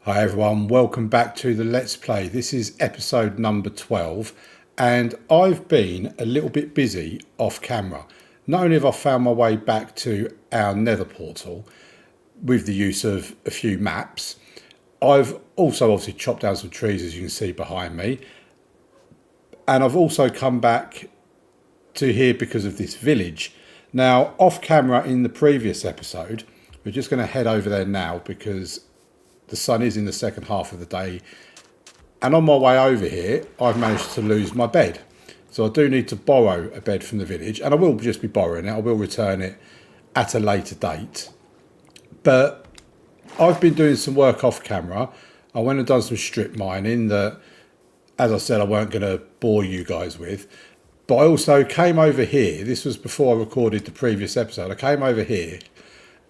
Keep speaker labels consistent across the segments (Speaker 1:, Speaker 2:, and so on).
Speaker 1: Hi everyone, welcome back to the Let's Play. This is episode number 12 and I've been a little bit busy off camera. Not only have I found my way back to our nether portal with the use of a few maps, I've also obviously chopped down some trees as you can see behind me, and I've also come back to here because of this village. Now off camera in the previous episode, we're just going to head over there now because the sun is in the second half of the day, and on my way over here I've managed to lose my bed, so I do need to borrow a bed from the village, and I will just be borrowing it. I will return it at a later date, but I've been doing some work off camera. I went and done some strip mining that, as I said, I weren't going to bore you guys with, but I also came over here. This was before I recorded the previous episode. I came over here,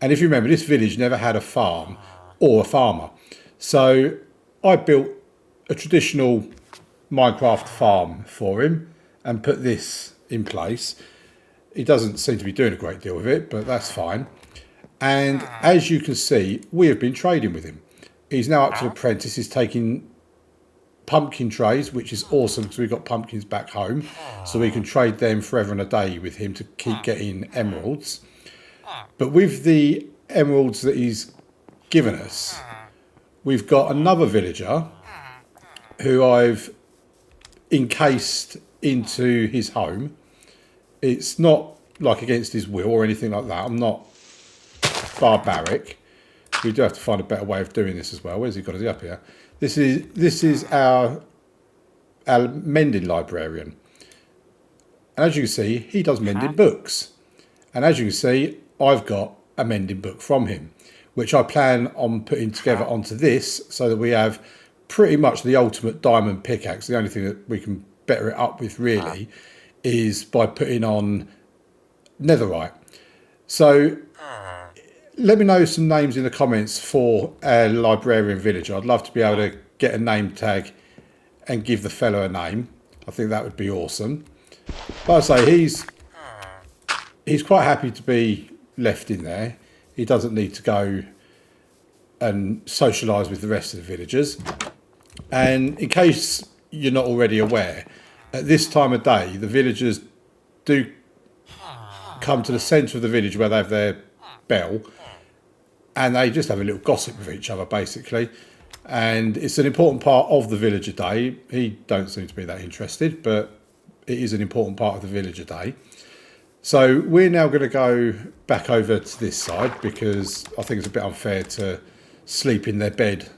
Speaker 1: and if you remember, this village never had a farm or a farmer. So I built a traditional Minecraft farm for him and put this in place. He doesn't seem to be doing a great deal with it, but that's fine. And as you can see, we have been trading with him. He's now up to apprentice. He's taking pumpkin trays, which is awesome because we've got pumpkins back home. So we can trade them forever and a day with him to keep getting emeralds. But with the emeralds that he's given us, we've got another villager who I've encased into his home. It's not like against his will or anything like that. I'm not barbaric. We do have to find a better way of doing this as well. Where's he got? Is he up here? This is our mending librarian, and as you can see, he does mending books, and as you can see, I've got a mending book from him, which I plan on putting together onto this so that we have pretty much the ultimate diamond pickaxe. The only thing that we can better it up with really is by putting on netherite. So let me know some names in the comments for a librarian villager. I'd love to be able to get a name tag and give the fellow a name. I think that would be awesome. Like I say, he's quite happy to be left in there. He doesn't need to go and socialise with the rest of the villagers. And in case you're not already aware, at this time of day, the villagers do come to the centre of the village where they have their bell, and they just have a little gossip with each other, basically. And it's an important part of the villager day. He don't seem to be that interested, but it is an important part of the villager day. So we're now going to go back over to this side because I think it's a bit unfair to sleep in their bed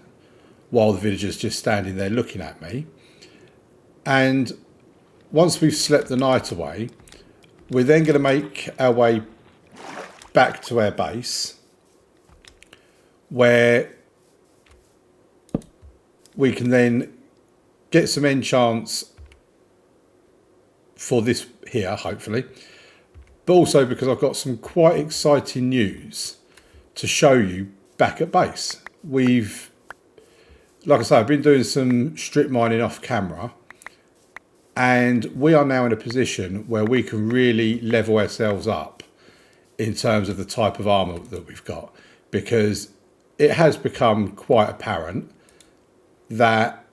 Speaker 1: while the villager's just standing there looking at me. And once we've slept the night away, we're then going to make our way back to our base, where we can then get some enchants for this here, hopefully. But also because I've got some quite exciting news to show you back at base. Like I say, I've been doing some strip mining off camera, and we are now in a position where we can really level ourselves up in terms of the type of armour that we've got, because it has become quite apparent that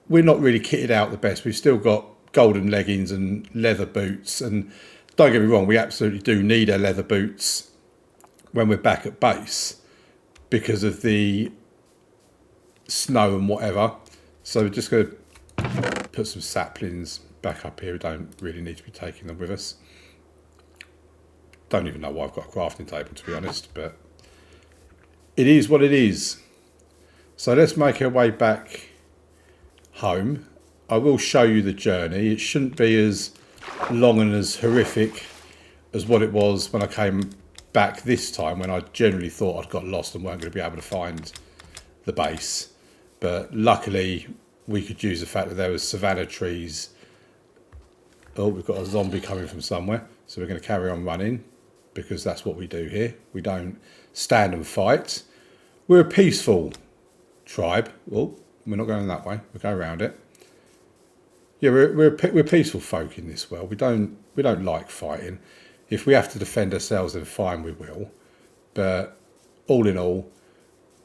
Speaker 1: we're not really kitted out the best. We've still got golden leggings and leather boots, and don't get me wrong, we absolutely do need our leather boots when we're back at base because of the snow and whatever. So we're just going to put some saplings back up here. We don't really need to be taking them with us. Don't even know why I've got a crafting table, to be honest, but it is what it is. So let's make our way back home. I will show you the journey. It shouldn't be as long and as horrific as what it was when I came back this time, when I generally thought I'd got lost and weren't going to be able to find the base. But luckily we could use the fact that there was savanna trees. Oh, we've got a zombie coming from somewhere, so we're going to carry on running because that's what we do here. We don't stand and fight. We're a peaceful tribe. Well, we're not going that way. We'll go around it. Yeah, we're peaceful folk in this world. We don't like fighting. If we have to defend ourselves, then fine, we will. But all in all,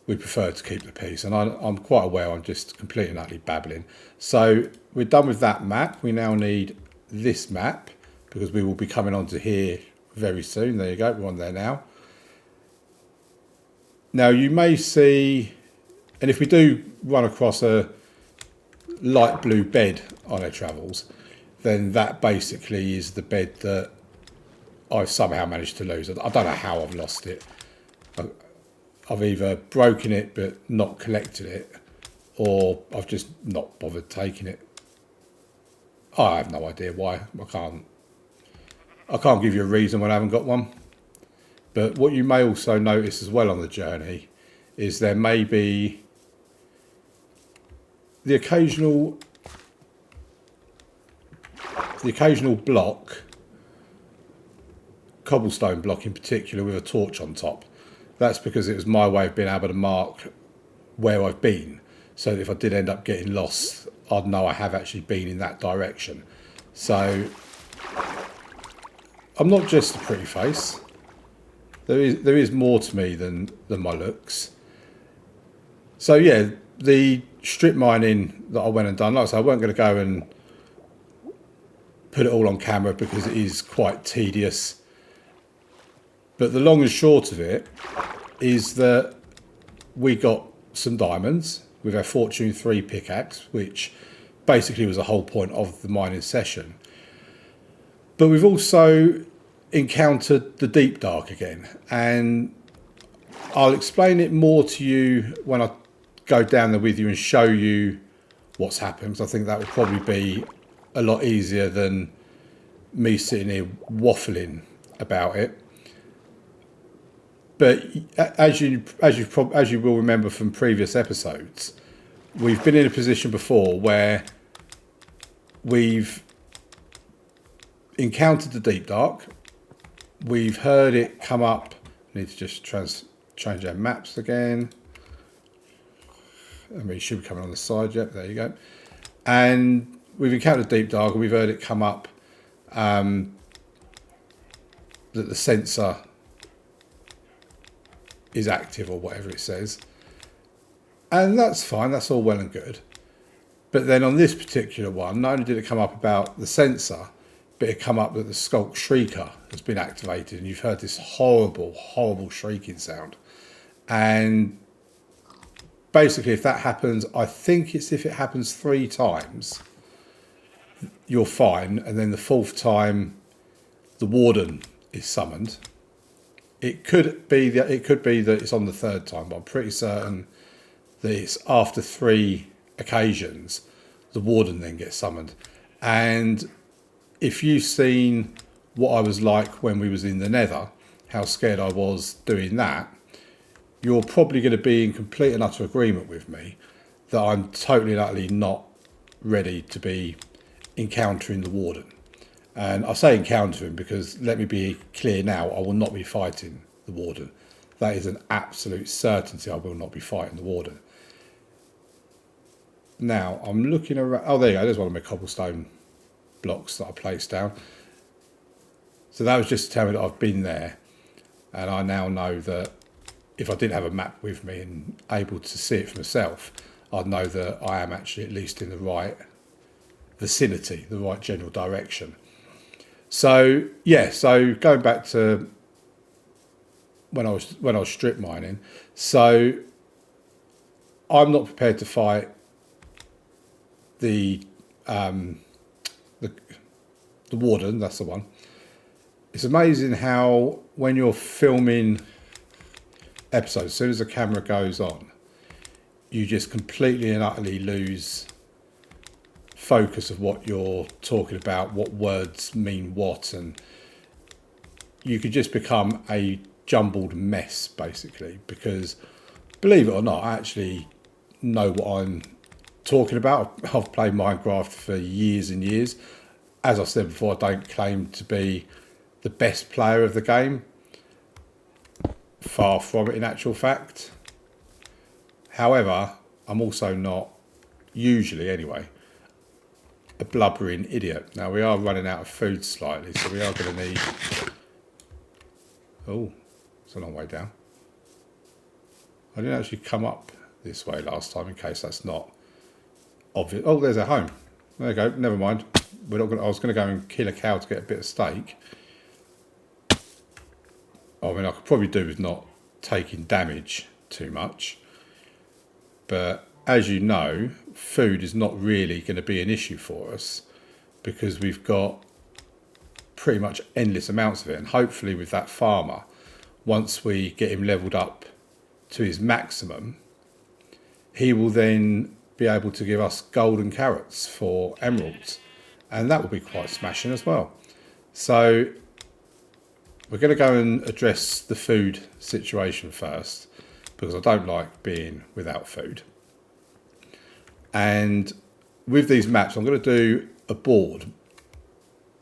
Speaker 1: we prefer to keep the peace. And I'm quite aware I'm just completely and utterly babbling. So we're done with that map. We now need this map because we will be coming onto here very soon. There you go, we're on there now. Now you may see, and if we do run across a light blue bed on our travels, then that basically is the bed that I've somehow managed to lose. I don't know how I've lost it. I've either broken it but not collected it, or I've just not bothered taking it. I have no idea why. I can't give you a reason when I haven't got one. But what you may also notice as well on the journey is there may be the occasional block, cobblestone block in particular, with a torch on top. That's because it was my way of being able to mark where I've been, so that if I did end up getting lost, I'd know I have actually been in that direction. So I'm not just a pretty face. There is more to me than my looks. So yeah, the strip mining that I went and done, like I said, I weren't going to go and put it all on camera because it is quite tedious. But the long and short of it is that we got some diamonds with our Fortune 3 pickaxe, which basically was the whole point of the mining session. But we've also encountered the deep dark again, and I'll explain it more to you when I go down there with you and show you what's happened, because I think that will probably be a lot easier than me sitting here waffling about it. But as you will remember from previous episodes, we've been in a position before where we've encountered the deep dark. We've heard it come up. I need to just change our maps again. I mean, it should be coming on the side yet. There you go. And we've encountered deep dark, and we've heard it come up that the sensor is active, or whatever it says. And that's fine, that's all well and good. But then on this particular one, not only did it come up about the sensor, but it come up that the Skulk Shrieker has been activated, and you've heard this horrible, horrible shrieking sound. And basically, if that happens, I think it's if it happens 3 times, you're fine. And then the 4th time, the warden is summoned. It could be that it's on the 3rd time, but I'm pretty certain that it's after 3 occasions, the warden then gets summoned. And if you've seen what I was like when we was in the Nether, how scared I was doing that, you're probably going to be in complete and utter agreement with me that I'm totally and utterly not ready to be encountering the warden. And I say encountering because, let me be clear now, I will not be fighting the warden. That is an absolute certainty. I will not be fighting the warden. Now, I'm looking around. Oh, there you go. There's one of my cobblestone blocks that I placed down. So that was just to tell me that I've been there. And I now know that if I didn't have a map with me and able to see it for myself, I'd know that I am actually at least in the right vicinity, the right general direction. So yeah, so going back to when I was strip mining, so I'm not prepared to fight the warden. That's the one. It's amazing how when you're filming episodes, as soon as the camera goes on, you just completely and utterly lose focus of what you're talking about, what words mean what, and you could just become a jumbled mess basically, because believe it or not, I actually know what I'm talking about. I've played Minecraft for years and years. As I said before, I don't claim to be the best player of the game, far from it in actual fact. However, I'm also not, usually anyway, a blubbering idiot. Now we are running out of food slightly, so we are going to need... Oh, it's a long way down. I didn't actually come up this way last time in case that's not obvious. Oh, there's our home. There you go. Never mind. We're not gonna, I was going to go and kill a cow to get a bit of steak. I mean, I could probably do with not taking damage too much. But as you know, food is not really going to be an issue for us because we've got pretty much endless amounts of it. And hopefully with that farmer, once we get him leveled up to his maximum, he will then be able to give us golden carrots for emeralds. And that will be quite smashing as well. So we're going to go and address the food situation first, because I don't like being without food. And with these maps, I'm going to do a board.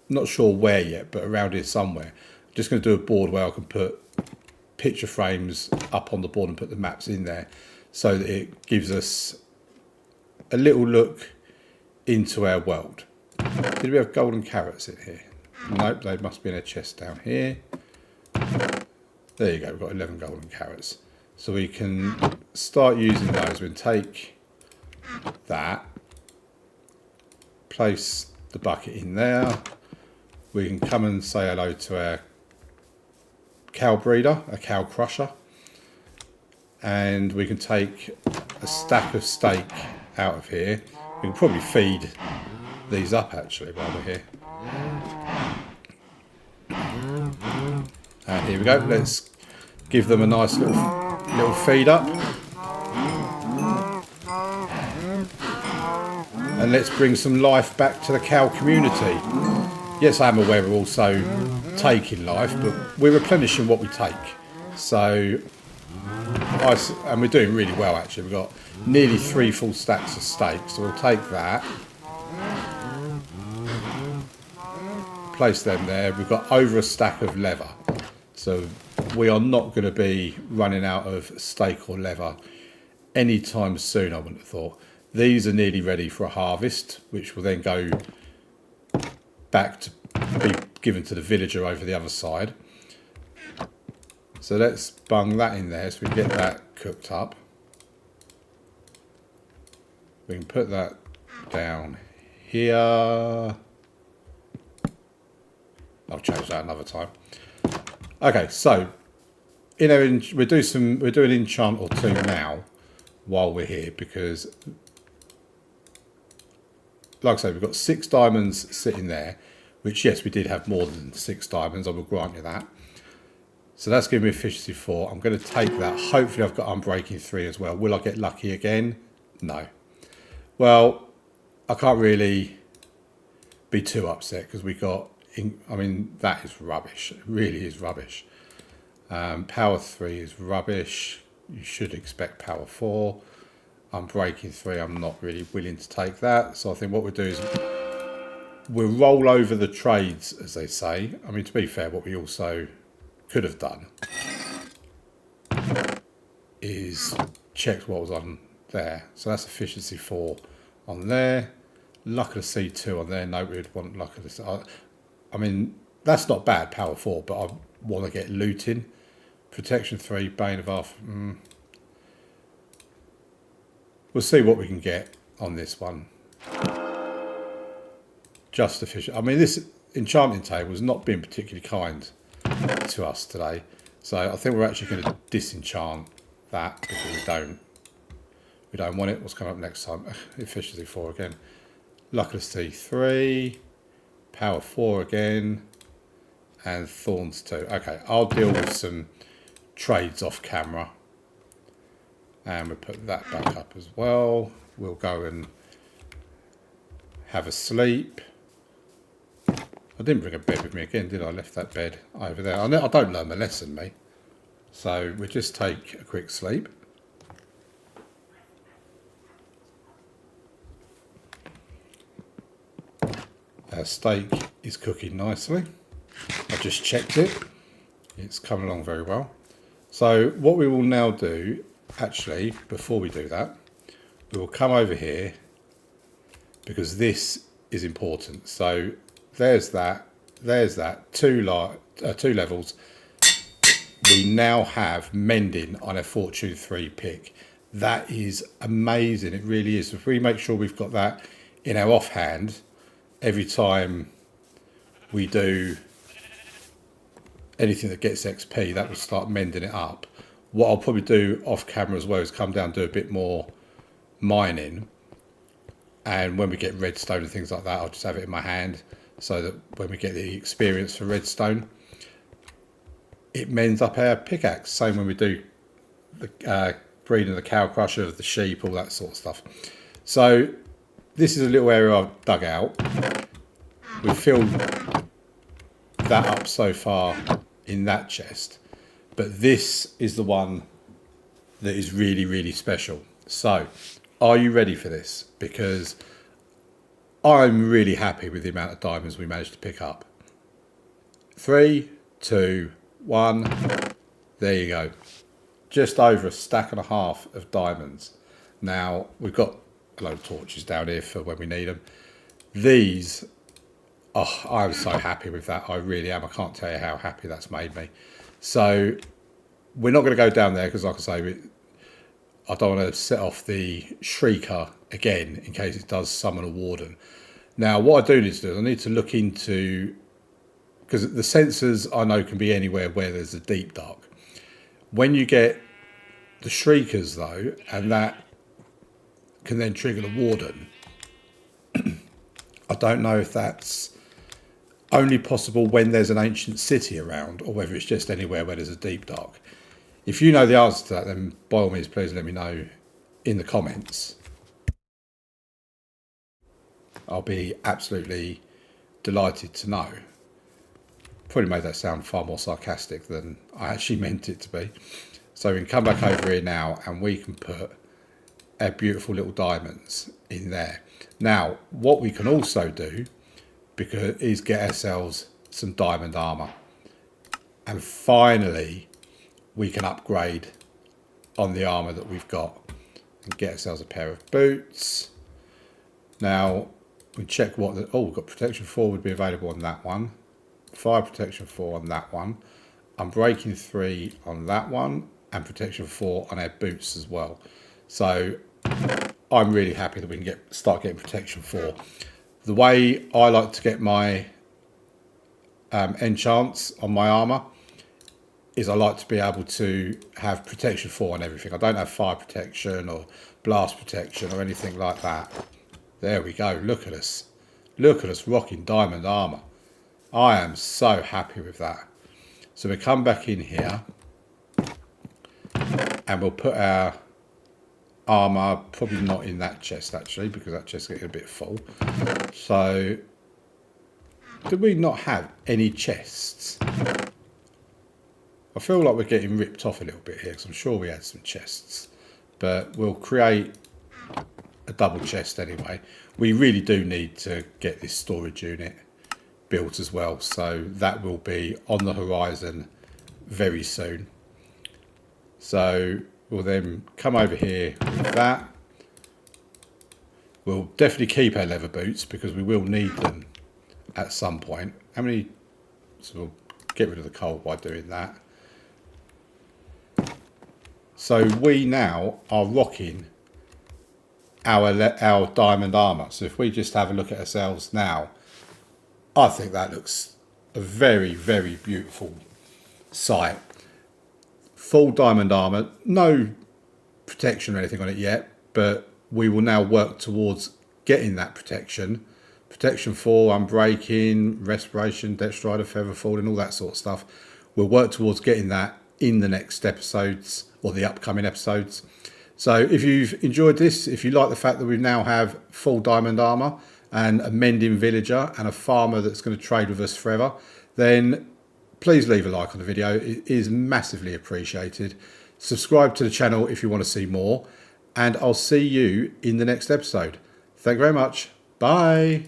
Speaker 1: Not sure where yet, but around here somewhere. I'm just going to do a board where I can put picture frames up on the board and put the maps in there so that it gives us a little look into our world. Did we have golden carrots in here? Nope, they must be in a chest down here. There you go, we've got 11 golden carrots. So we can start using those. We can take that, place the bucket in there. We can come and say hello to our cow breeder, a cow crusher. And we can take a stack of steak out of here. We can probably feed these up actually while we're here. And here we go. Let's give them a nice little feed up. And let's bring some life back to the cow community. Yes, I am aware we're also taking life, but we're replenishing what we take. So, and we're doing really well actually. We've got nearly 3 full stacks of steak, so we'll take that. Place them there. We've got over a stack of leather. So we are not going to be running out of steak or leather anytime soon, I wouldn't have thought. These are nearly ready for a harvest, which will then go back to be given to the villager over the other side. So let's bung that in there so we get that cooked up. We can put that down here. I'll change that another time. Okay, so we're doing an enchant or two now while we're here, because like I say, we've got 6 diamonds sitting there, which yes, we did have more than 6 diamonds, I will grant you that. So that's giving me efficiency 4. I'm going to take that. Hopefully I've got unbreaking 3 as well. Will I get lucky again? No. Well, I can't really be too upset because we got, I mean, that is rubbish. It really is rubbish. Power 3 is rubbish. You should expect power 4. Unbreaking 3, I'm not really willing to take that. So I think what we'll do is we'll roll over the trades, as they say. I mean, to be fair, what we also could have done is checked what was on there. So that's efficiency 4 on there. Luck of the sea 2 on there. No, we'd want luck of the sea. I mean, that's not bad, power 4, but I want to get looting. Protection 3, Bane of Arth. We'll see what we can get on this one. Just efficient. I mean, this enchanting table has not been particularly kind to us today. So I think we're actually going to disenchant that because we don't want it. What's coming up next time? Efficiency 4 again. Luck of the sea 3. Power 4 again. And thorns 2. Okay, I'll deal with some trades off camera. And we'll put that back up as well. We'll go and have a sleep. I didn't bring a bed with me again, did I? I left that bed over there. I don't learn my lesson, me. So we'll just take a quick sleep. Our steak is cooking nicely. I just checked it. It's coming along very well. So what we will now do, actually, before we do that, we will come over here because this is important. So there's that, 2 levels. we now have mending on a Fortune 3 pick. That is amazing, it really is. If we make sure we've got that in our offhand every time we do anything that gets XP, that will start mending it up. What I'll probably do off camera as well is come down and do a bit more mining, and when we get redstone and things like that, I'll just have it in my hand so that when we get the experience for redstone, it mends up our pickaxe. Same when we do the breeding the cow crusher, the sheep, all that sort of stuff. So this is a little area I've dug out. We've filled that up so far in that chest, but this is the one that is really, really special. So are you ready for this? Because I'm really happy with the amount of diamonds we managed to pick up. 3, 2, 1. There you go. Just over a stack and a half of diamonds. Now we've got a load of torches down here for when we need them. These, oh, I'm so happy with that. I really am. I can't tell you how happy that's made me. So we're not going to go down there because, like I say, I don't want to set off the shrieker again in case it does summon a warden. Now what I do need to do is I need to look into, because the sensors I know can be anywhere where there's a deep dark. When you get the shriekers though, and that can then trigger the warden, I don't know if that's only possible when there's an ancient city around or whether it's just anywhere where there's a deep dark. If you know the answer to that, then by all means, please let me know in the comments. I'll be absolutely delighted to know. Probably made that sound far more sarcastic than I actually meant it to be. So we can come back over here now and we can put our beautiful little diamonds in there. Now, what we can also do is get ourselves some diamond armour. And finally, we can upgrade on the armour that we've got and get ourselves a pair of boots. Now, we check what the, oh, we've got protection 4 would be available on that one. Fire protection 4 on that one. Unbreaking 3 on that one. And protection 4 on our boots as well. So I'm really happy that we can start getting protection 4. The way I like to get my enchants on my armour is I like to be able to have protection 4 on everything. I don't have fire protection or blast protection or anything like that. There we go. Look at us. Look at us rocking diamond armour. I am so happy with that. So we come back in here and we'll put our armour, probably not in that chest actually, because that chest's getting a bit full. So did we not have any chests? I feel like we're getting ripped off a little bit here because I'm sure we had some chests, but we'll create a double chest anyway. We really do need to get this storage unit built as well, so that will be on the horizon very soon. So we'll then come over here with that. We'll definitely keep our leather boots because we will need them at some point. How many? So we'll get rid of the coal by doing that. So we now are rocking our diamond armour. So if we just have a look at ourselves now, I think that looks a very, very beautiful sight. Full diamond armour, no protection or anything on it yet, but we will now work towards getting that protection. Protection 4, unbreaking, respiration, depth strider, feather falling, all that sort of stuff. We'll work towards getting that in the next episodes or the upcoming episodes. So if you've enjoyed this, if you like the fact that we now have full diamond armour and a mending villager and a farmer that's going to trade with us forever, then please leave a like on the video. It is massively appreciated. Subscribe to the channel if you want to see more, and I'll see you in the next episode. Thank you very much. Bye.